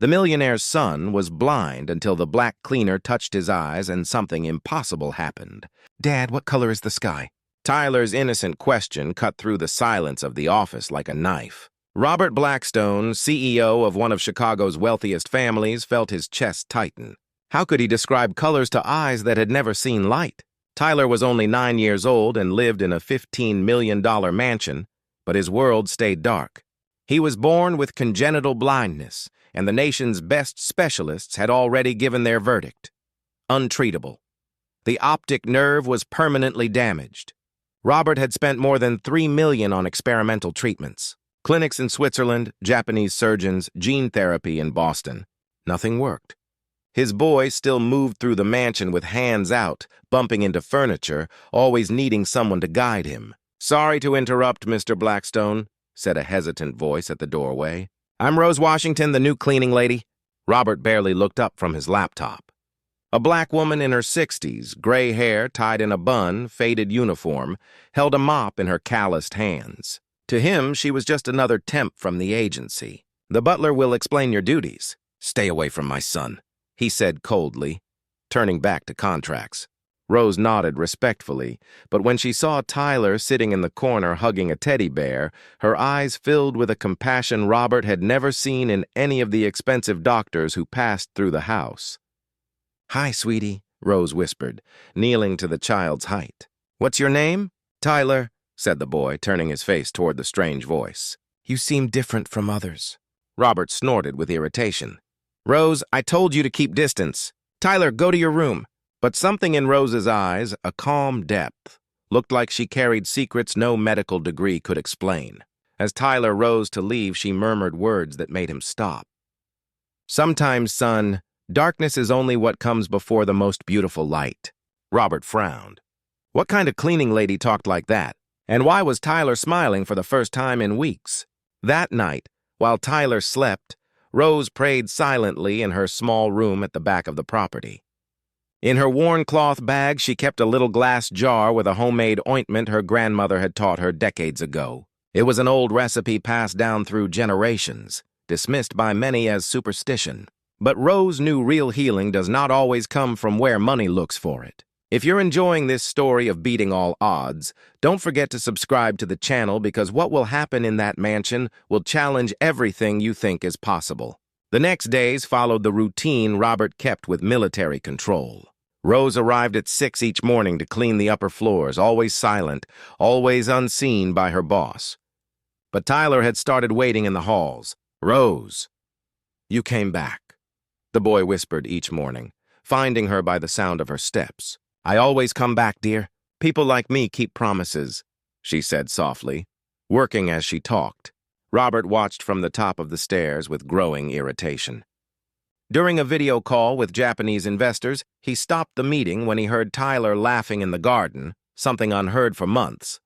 The millionaire's son was blind until the black cleaner touched his eyes and something impossible happened. "Dad, what color is the sky?" Tyler's innocent question cut through the silence of the office like a knife. Robert Blackstone, CEO of one of Chicago's wealthiest families, felt his chest tighten. How could he describe colors to eyes that had never seen light? Tyler was only 9 years old and lived in a $15 million mansion, but his world stayed dark. He was born with congenital blindness, and the nation's best specialists had already given their verdict: untreatable. The optic nerve was permanently damaged. Robert had spent more than $3 million on experimental treatments. Clinics in Switzerland, Japanese surgeons, gene therapy in Boston. Nothing worked. His boy still moved through the mansion with hands out, bumping into furniture, always needing someone to guide him. "Sorry to interrupt, Mr. Blackstone," said a hesitant voice at the doorway. "I'm Rose Washington, the new cleaning lady." Robert barely looked up from his laptop. A black woman in her 60s, gray hair tied in a bun, faded uniform, held a mop in her calloused hands. To him, she was just another temp from the agency. "The butler will explain your duties." "Stay away from my son," he said coldly, turning back to contracts. Rose nodded respectfully, but when she saw Tyler sitting in the corner hugging a teddy bear, her eyes filled with a compassion Robert had never seen in any of the expensive doctors who passed through the house. "Hi, sweetie," Rose whispered, kneeling to the child's height. "What's your name?" "Tyler," said the boy, turning his face toward the strange voice. "You seem different from others." Robert snorted with irritation. "Rose, I told you to keep distance. Tyler, go to your room." But something in Rose's eyes, a calm depth, looked like she carried secrets no medical degree could explain. As Tyler rose to leave, she murmured words that made him stop. "Sometimes, son, darkness is only what comes before the most beautiful light." Robert frowned. What kind of cleaning lady talked like that? And why was Tyler smiling for the first time in weeks? That night, while Tyler slept, Rose prayed silently in her small room at the back of the property. In her worn cloth bag, she kept a little glass jar with a homemade ointment her grandmother had taught her decades ago. It was an old recipe passed down through generations, dismissed by many as superstition. But Rose knew real healing does not always come from where money looks for it. If you're enjoying this story of beating all odds, don't forget to subscribe to the channel, because what will happen in that mansion will challenge everything you think is possible. The next days followed the routine Robert kept with military control. Rose arrived at 6 each morning to clean the upper floors, always silent, always unseen by her boss. But Tyler had started waiting in the halls. "Rose, you came back," the boy whispered each morning, finding her by the sound of her steps. "I always come back, dear. People like me keep promises," she said softly, working as she talked. Robert watched from the top of the stairs with growing irritation. During a video call with Japanese investors, he stopped the meeting when he heard Tyler laughing in the garden, something unheard for months.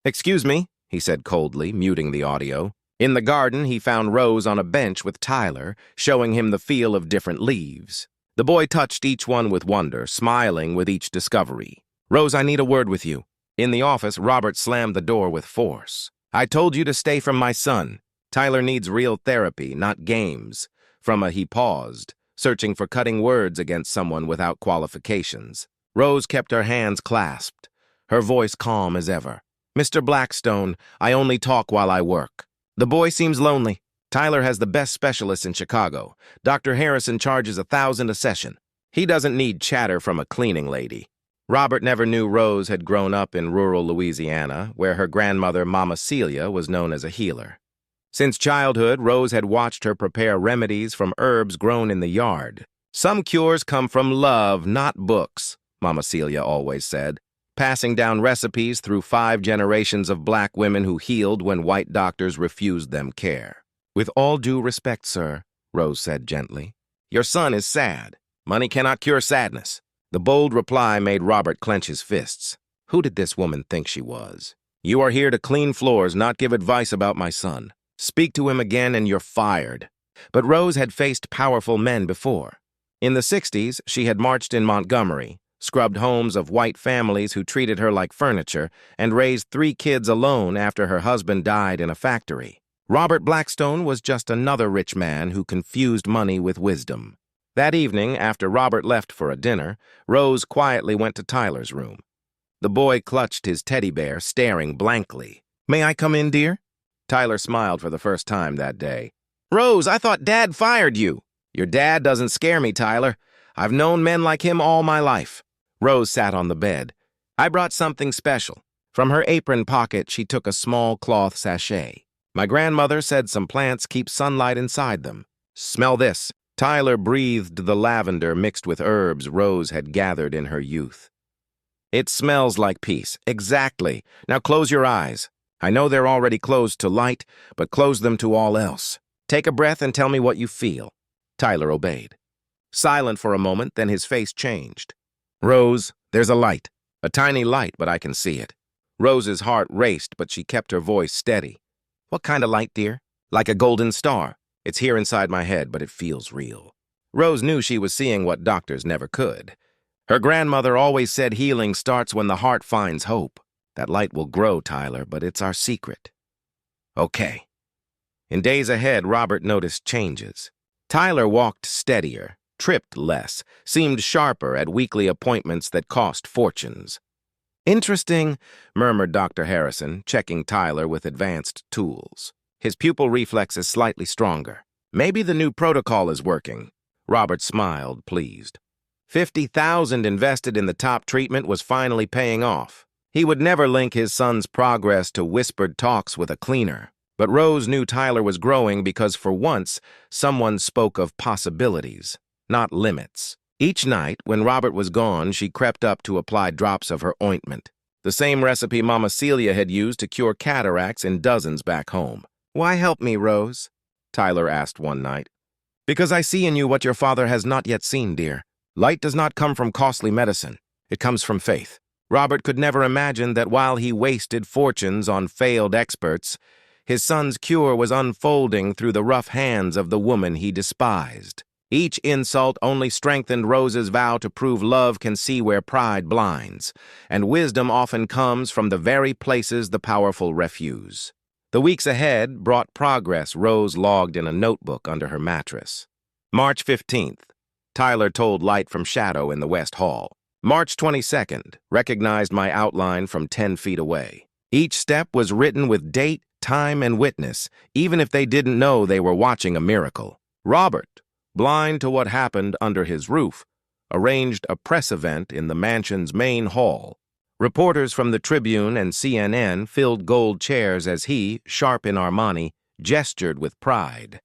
"Excuse me," he said coldly, muting the audio. In the garden, he found Rose on a bench with Tyler, showing him the feel of different leaves. The boy touched each one with wonder, smiling with each discovery. "Rose, I need a word with you." In the office, Robert slammed the door with force. "I told you to stay from my son. Tyler needs real therapy, not games." He paused, searching for cutting words against someone without qualifications. Rose kept her hands clasped, her voice calm as ever. "Mr. Blackstone, I only talk while I work. The boy seems lonely. Tyler has the best specialist in Chicago. Dr. Harrison charges $1,000 a session. He doesn't need chatter from a cleaning lady." Robert never knew Rose had grown up in rural Louisiana, where her grandmother, Mama Celia, was known as a healer. Since childhood, Rose had watched her prepare remedies from herbs grown in the yard. "Some cures come from love, not books," Mama Celia always said, passing down recipes through 5 generations of black women who healed when white doctors refused them care. "With all due respect, sir," Rose said gently, "your son is sad. Money cannot cure sadness." The bold reply made Robert clench his fists. Who did this woman think she was? "You are here to clean floors, not give advice about my son. Speak to him again and you're fired." But Rose had faced powerful men before. In the 60s, she had marched in Montgomery, scrubbed homes of white families who treated her like furniture, and raised 3 kids alone after her husband died in a factory. Robert Blackstone was just another rich man who confused money with wisdom. That evening, after Robert left for a dinner, Rose quietly went to Tyler's room. The boy clutched his teddy bear, staring blankly. "May I come in, dear?" Tyler smiled for the first time that day. "Rose, I thought Dad fired you." "Your dad doesn't scare me, Tyler. I've known men like him all my life." Rose sat on the bed. "I brought something special." From her apron pocket, she took a small cloth sachet. "My grandmother said some plants keep sunlight inside them. Smell this." Tyler breathed the lavender mixed with herbs Rose had gathered in her youth. "It smells like peace." "Exactly. Now close your eyes. I know they're already closed to light, but close them to all else. Take a breath and tell me what you feel." Tyler obeyed. Silent for a moment, then his face changed. "Rose, there's a light. A tiny light, but I can see it." Rose's heart raced, but she kept her voice steady. "What kind of light, dear?" "Like a golden star. It's here inside my head, but it feels real." Rose knew she was seeing what doctors never could. Her grandmother always said healing starts when the heart finds hope. That light will grow, Tyler, but it's our secret. Okay. In days ahead, Robert noticed changes. Tyler walked steadier, tripped less, seemed sharper at weekly appointments that cost fortunes. "Interesting," murmured Dr. Harrison, checking Tyler with advanced tools. "His pupil reflex is slightly stronger. Maybe the new protocol is working." Robert smiled, pleased. 50,000 invested in the top treatment was finally paying off. He would never link his son's progress to whispered talks with a cleaner. But Rose knew Tyler was growing because for once, someone spoke of possibilities, not limits. Each night, when Robert was gone, she crept up to apply drops of her ointment. The same recipe Mama Celia had used to cure cataracts in dozens back home. "Why help me, Rose?" Tyler asked one night. "Because I see in you what your father has not yet seen, dear. Light does not come from costly medicine. It comes from faith." Robert could never imagine that while he wasted fortunes on failed experts, his son's cure was unfolding through the rough hands of the woman he despised. Each insult only strengthened Rose's vow to prove love can see where pride blinds, and wisdom often comes from the very places the powerful refuse. The weeks ahead brought progress Rose logged in a notebook under her mattress. March 15th. Tyler told light from shadow in the West Hall. March 22nd. Recognized my outline from 10 feet away. Each step was written with date, time, and witness, even if they didn't know they were watching a miracle. Robert, blind to what happened under his roof, arranged a press event in the mansion's main hall. Reporters from the Tribune and CNN filled gold chairs as he, sharp in Armani, gestured with pride.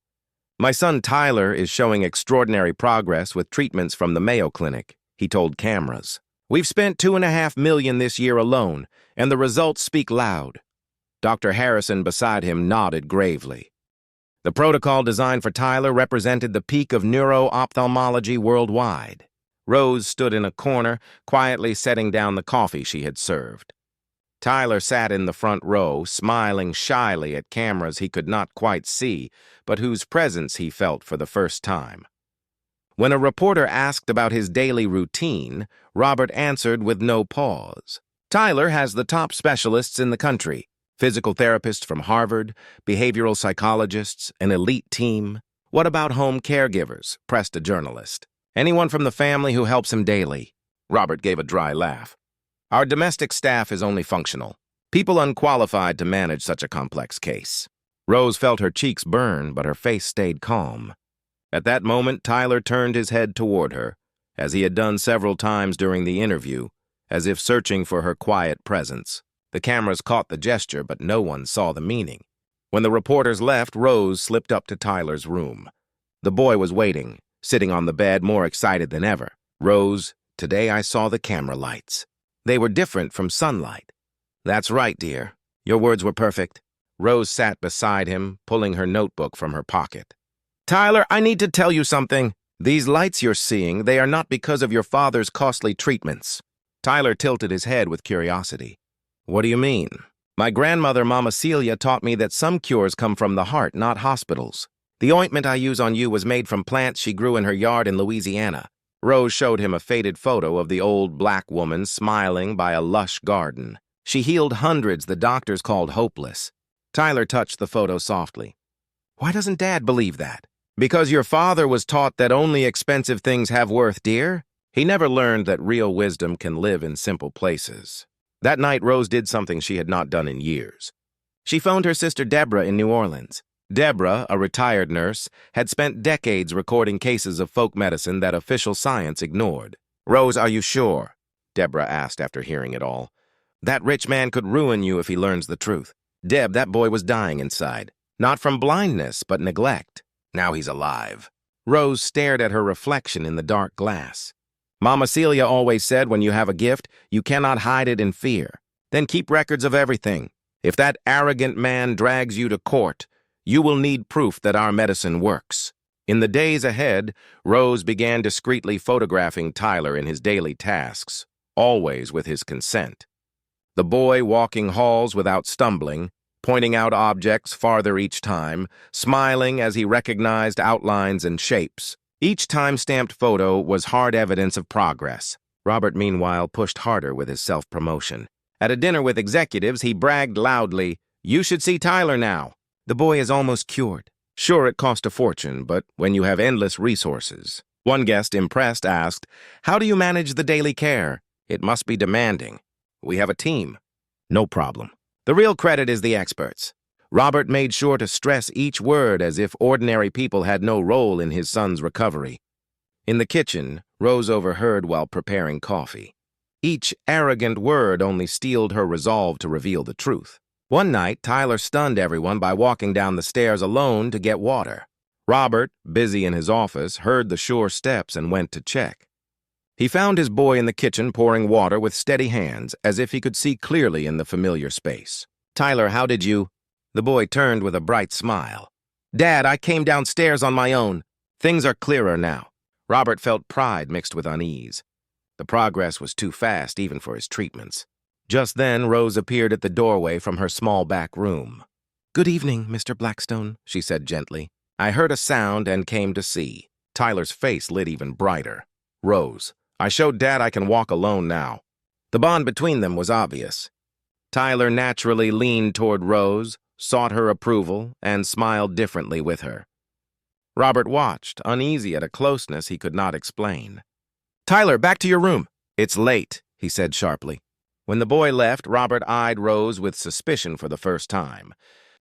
"My son Tyler is showing extraordinary progress with treatments from the Mayo Clinic," he told cameras. "We've spent $2.5 million this year alone, and the results speak loud." Dr. Harrison beside him nodded gravely. The protocol designed for Tyler represented the peak of neuro-ophthalmology worldwide. Rose stood in a corner, quietly setting down the coffee she had served. Tyler sat in the front row, smiling shyly at cameras he could not quite see, but whose presence he felt for the first time. When a reporter asked about his daily routine, Robert answered with no pause. "Tyler has the top specialists in the country. Physical therapists from Harvard, behavioral psychologists, an elite team. What about home caregivers?" pressed a journalist. "Anyone from the family who helps him daily." Robert gave a dry laugh. "Our domestic staff is only functional. People unqualified to manage such a complex case." Rose felt her cheeks burn, but her face stayed calm. At that moment, Tyler turned his head toward her, as he had done several times during the interview, as if searching for her quiet presence. The cameras caught the gesture, but no one saw the meaning. When the reporters left, Rose slipped up to Tyler's room. The boy was waiting, sitting on the bed, more excited than ever. "Rose, today I saw the camera lights. They were different from sunlight." "That's right, dear. Your words were perfect." Rose sat beside him, pulling her notebook from her pocket. "Tyler, I need to tell you something. These lights you're seeing, they are not because of your father's costly treatments." Tyler tilted his head with curiosity. "What do you mean?" "My grandmother, Mama Celia, taught me that some cures come from the heart, not hospitals. The ointment I use on you was made from plants she grew in her yard in Louisiana." Rose showed him a faded photo of the old black woman smiling by a lush garden. "She healed hundreds the doctors called hopeless." Tyler touched the photo softly. Why doesn't Dad believe that? Because your father was taught that only expensive things have worth, dear. He never learned that real wisdom can live in simple places. That night, Rose did something she had not done in years. She phoned her sister Deborah in New Orleans. Deborah, a retired nurse, had spent decades recording cases of folk medicine that official science ignored. Rose, are you sure? Deborah asked after hearing it all. That rich man could ruin you if he learns the truth. Deb, that boy was dying inside. Not from blindness, but neglect. Now he's alive. Rose stared at her reflection in the dark glass. Mama Celia always said when you have a gift, you cannot hide it in fear. Then keep records of everything. If that arrogant man drags you to court, you will need proof that our medicine works. In the days ahead, Rose began discreetly photographing Tyler in his daily tasks, always with his consent. The boy walking halls without stumbling, pointing out objects farther each time, smiling as he recognized outlines and shapes. Each time-stamped photo was hard evidence of progress. Robert, meanwhile, pushed harder with his self-promotion. At a dinner with executives, he bragged loudly, "You should see Tyler now. The boy is almost cured." Sure, it cost a fortune, but when you have endless resources. One guest, impressed, asked, "How do you manage the daily care?" "It must be demanding. We have a team." "No problem. The real credit is the experts." Robert made sure to stress each word as if ordinary people had no role in his son's recovery. In the kitchen, Rose overheard while preparing coffee. Each arrogant word only steeled her resolve to reveal the truth. One night, Tyler stunned everyone by walking down the stairs alone to get water. Robert, busy in his office, heard the sure steps and went to check. He found his boy in the kitchen pouring water with steady hands, as if he could see clearly in the familiar space. "Tyler, how did you—" The boy turned with a bright smile. "Dad, I came downstairs on my own. Things are clearer now." Robert felt pride mixed with unease. The progress was too fast even for his treatments. Just then, Rose appeared at the doorway from her small back room. "Good evening, Mr. Blackstone," she said gently. "I heard a sound and came to see." Tyler's face lit even brighter. "Rose, I showed Dad I can walk alone now." The bond between them was obvious. Tyler naturally leaned toward Rose, sought her approval, and smiled differently with her. Robert watched, uneasy at a closeness he could not explain. "Tyler, back to your room." "It's late," he said sharply. When the boy left, Robert eyed Rose with suspicion for the first time.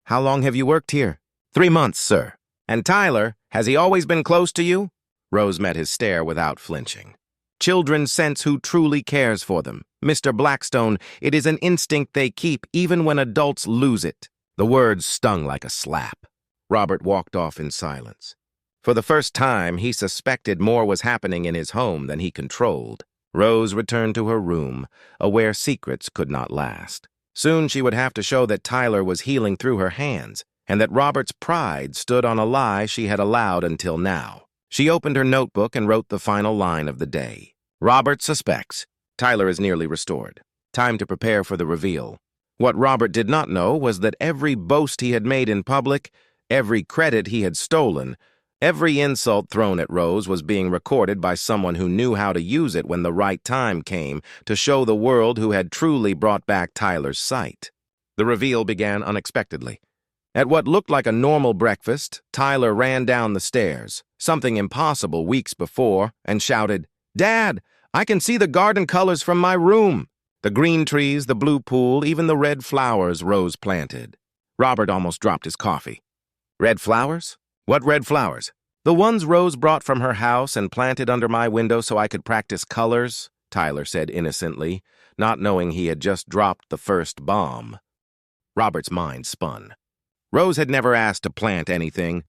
"How long have you worked here?" 3 months, sir." "And Tyler, has he always been close to you?" Rose met his stare without flinching. "Children sense who truly cares for them. Mr. Blackstone, it is an instinct they keep even when adults lose it." The words stung like a slap. Robert walked off in silence. For the first time, he suspected more was happening in his home than he controlled. Rose returned to her room, aware secrets could not last. Soon she would have to show that Tyler was healing through her hands, and that Robert's pride stood on a lie she had allowed until now. She opened her notebook and wrote the final line of the day. "Robert suspects. Tyler is nearly restored. Time to prepare for the reveal." What Robert did not know was that every boast he had made in public, every credit he had stolen, every insult thrown at Rose was being recorded by someone who knew how to use it when the right time came to show the world who had truly brought back Tyler's sight. The reveal began unexpectedly. At what looked like a normal breakfast, Tyler ran down the stairs, something impossible weeks before, and shouted, "Dad, I can see the garden colors from my room." The green trees, the blue pool, even the red flowers Rose planted. Robert almost dropped his coffee. "Red flowers? What red flowers?" "The ones Rose brought from her house and planted under my window so I could practice colors," Tyler said innocently, not knowing he had just dropped the first bomb. Robert's mind spun. Rose had never asked to plant anything.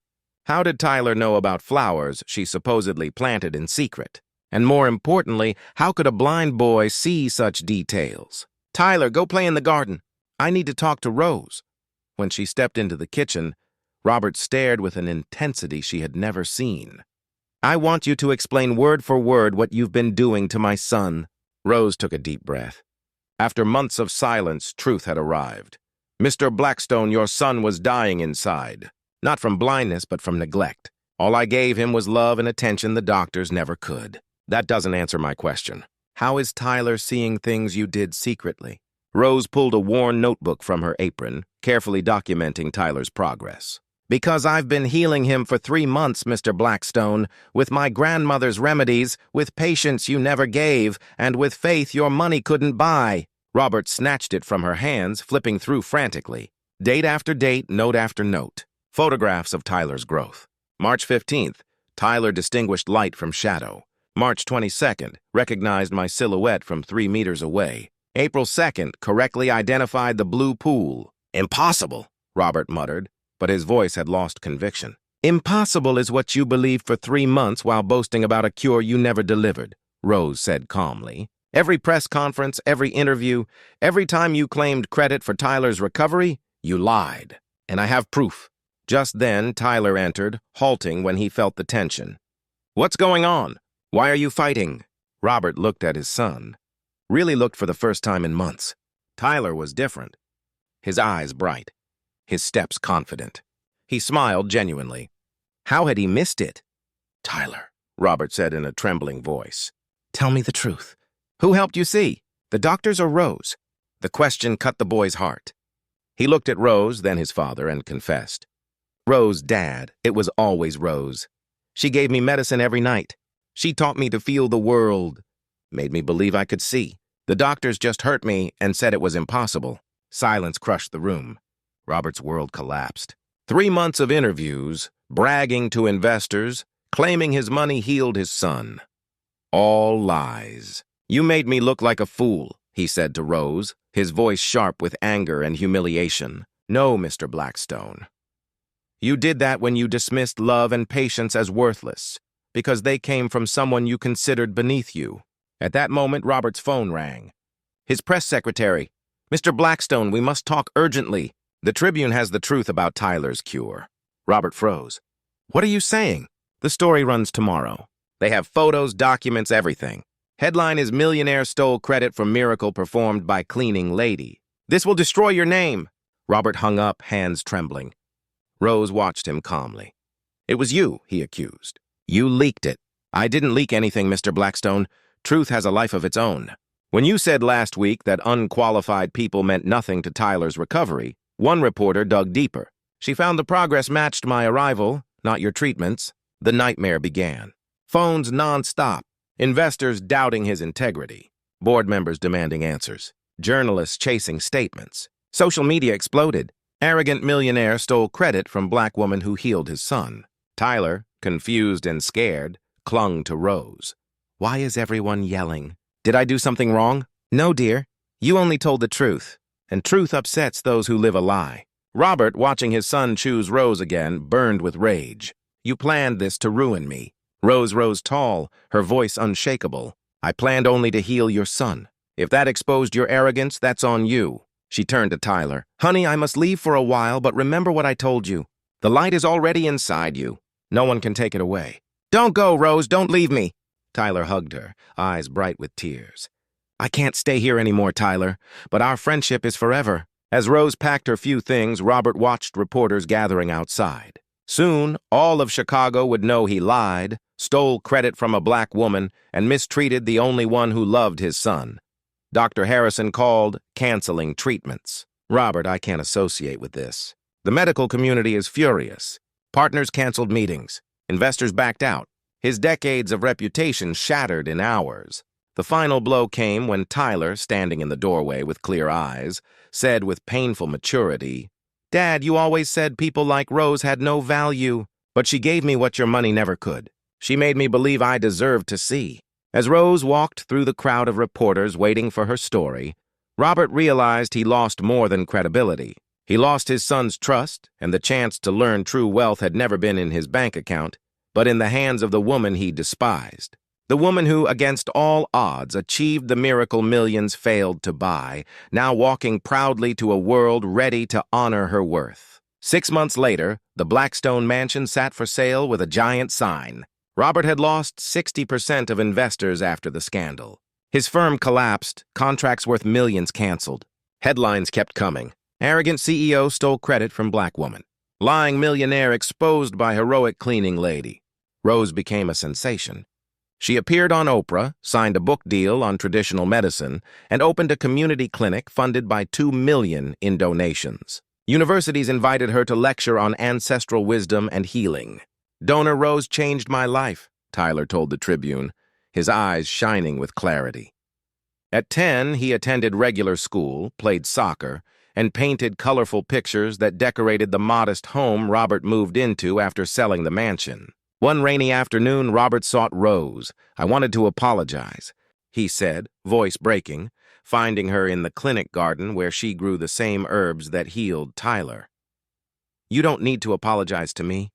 How did Tyler know about flowers she supposedly planted in secret? And more importantly, how could a blind boy see such details? "Tyler, go play in the garden. I need to talk to Rose." When she stepped into the kitchen, Robert stared with an intensity she had never seen. "I want you to explain word for word what you've been doing to my son." Rose took a deep breath. After months of silence, truth had arrived. "Mr. Blackstone, your son was dying inside. Not from blindness, but from neglect. All I gave him was love and attention the doctors never could." "That doesn't answer my question. How is Tyler seeing things you did secretly?" Rose pulled a worn notebook from her apron, carefully documenting Tyler's progress. "Because I've been healing him for 3 months, Mr. Blackstone, with my grandmother's remedies, with patience you never gave, and with faith your money couldn't buy." Robert snatched it from her hands, flipping through frantically. Date after date, note after note. Photographs of Tyler's growth. March 15th, Tyler distinguished light from shadow. March 22nd, recognized my silhouette from 3 meters away. April 2nd, correctly identified the blue pool. "Impossible," Robert muttered, but his voice had lost conviction. "Impossible is what you believed for 3 months while boasting about a cure you never delivered," Rose said calmly. "Every press conference, every interview, every time you claimed credit for Tyler's recovery, you lied. And I have proof." Just then, Tyler entered, halting when he felt the tension. "What's going on? Why are you fighting?" Robert looked at his son. Really looked for the first time in months. Tyler was different. His eyes bright. His steps confident. He smiled genuinely. How had he missed it? "Tyler," Robert said in a trembling voice, "tell me the truth. Who helped you see? The doctors or Rose?" The question cut the boy's heart. He looked at Rose, then his father, and confessed. "Rose, Dad. It was always Rose. She gave me medicine every night. She taught me to feel the world. Made me believe I could see. The doctors just hurt me and said it was impossible." Silence crushed the room. Robert's world collapsed. 3 months of interviews, bragging to investors, claiming his money healed his son. All lies. "You made me look like a fool," he said to Rose, his voice sharp with anger and humiliation. "No, Mr. Blackstone. You did that when you dismissed love and patience as worthless, because they came from someone you considered beneath you." At that moment, Robert's phone rang. His press secretary. "Mr. Blackstone, we must talk urgently. The Tribune has the truth about Tyler's cure." Robert froze. "What are you saying?" "The story runs tomorrow. They have photos, documents, everything. Headline is 'Millionaire Stole Credit for Miracle Performed by Cleaning Lady.' This will destroy your name." Robert hung up, hands trembling. Rose watched him calmly. "It was you," he accused. "You leaked it." "I didn't leak anything, Mr. Blackstone. Truth has a life of its own. When you said last week that unqualified people meant nothing to Tyler's recovery, one reporter dug deeper. She found the progress matched my arrival, not your treatments." The nightmare began. Phones non-stop. Investors doubting his integrity. Board members demanding answers. Journalists chasing statements. Social media exploded. Arrogant millionaire stole credit from black woman who healed his son. Tyler, confused and scared, clung to Rose. "Why is everyone yelling? Did I do something wrong?" "No, dear. You only told the truth. And truth upsets those who live a lie." Robert, watching his son choose Rose again, burned with rage. "You planned this to ruin me." Rose rose tall, her voice unshakable. "I planned only to heal your son. If that exposed your arrogance, that's on you." She turned to Tyler. "Honey, I must leave for a while, but remember what I told you. The light is already inside you. No one can take it away." "Don't go, Rose. Don't leave me." Tyler hugged her, eyes bright with tears. "I can't stay here anymore, Tyler, but our friendship is forever." As Rose packed her few things, Robert watched reporters gathering outside. Soon, all of Chicago would know he lied, stole credit from a black woman, and mistreated the only one who loved his son. Dr. Harrison called, canceling treatments. "Robert, I can't associate with this. The medical community is furious. Partners canceled meetings. Investors backed out. His decades of reputation shattered in hours." The final blow came when Tyler, standing in the doorway with clear eyes, said with painful maturity, "Dad, you always said people like Rose had no value, but she gave me what your money never could. She made me believe I deserved to see." As Rose walked through the crowd of reporters waiting for her story, Robert realized he lost more than credibility. He lost his son's trust, and the chance to learn true wealth had never been in his bank account, but in the hands of the woman he despised. The woman who, against all odds, achieved the miracle millions failed to buy, now walking proudly to a world ready to honor her worth. 6 months later, the Blackstone mansion sat for sale with a giant sign. Robert had lost 60% of investors after the scandal. His firm collapsed, contracts worth millions canceled. Headlines kept coming. Arrogant CEO stole credit from black woman. Lying millionaire exposed by heroic cleaning lady. Rose became a sensation. She appeared on Oprah, signed a book deal on traditional medicine, and opened a community clinic funded by $2 million in donations. Universities invited her to lecture on ancestral wisdom and healing. "Donor Rose changed my life," Tyler told the Tribune, his eyes shining with clarity. At 10, he attended regular school, played soccer, and painted colorful pictures that decorated the modest home Robert moved into after selling the mansion. One rainy afternoon, Robert sought Rose. "I wanted to apologize," he said, voice breaking, finding her in the clinic garden where she grew the same herbs that healed Tyler. "You don't need to apologize to me."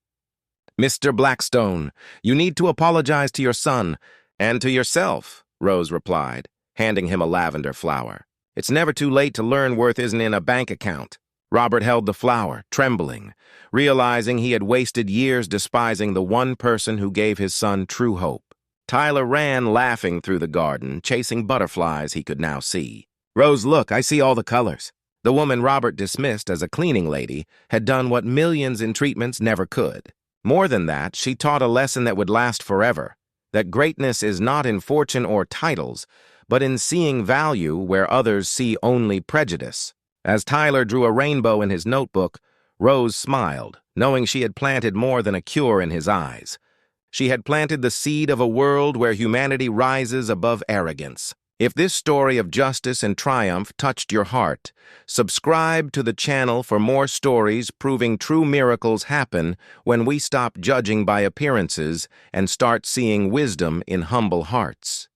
"Mr. Blackstone, you need to apologize to your son and to yourself," Rose replied, handing him a lavender flower. "It's never too late to learn worth isn't in a bank account." Robert held the flower, trembling, realizing he had wasted years despising the one person who gave his son true hope. Tyler ran laughing through the garden, chasing butterflies he could now see. "Rose, look, I see all the colors." The woman Robert dismissed as a cleaning lady had done what millions in treatments never could. More than that, she taught a lesson that would last forever, that greatness is not in fortune or titles, but in seeing value where others see only prejudice. As Tyler drew a rainbow in his notebook, Rose smiled, knowing she had planted more than a cure in his eyes. She had planted the seed of a world where humanity rises above arrogance. If this story of justice and triumph touched your heart, subscribe to the channel for more stories proving true miracles happen when we stop judging by appearances and start seeing wisdom in humble hearts.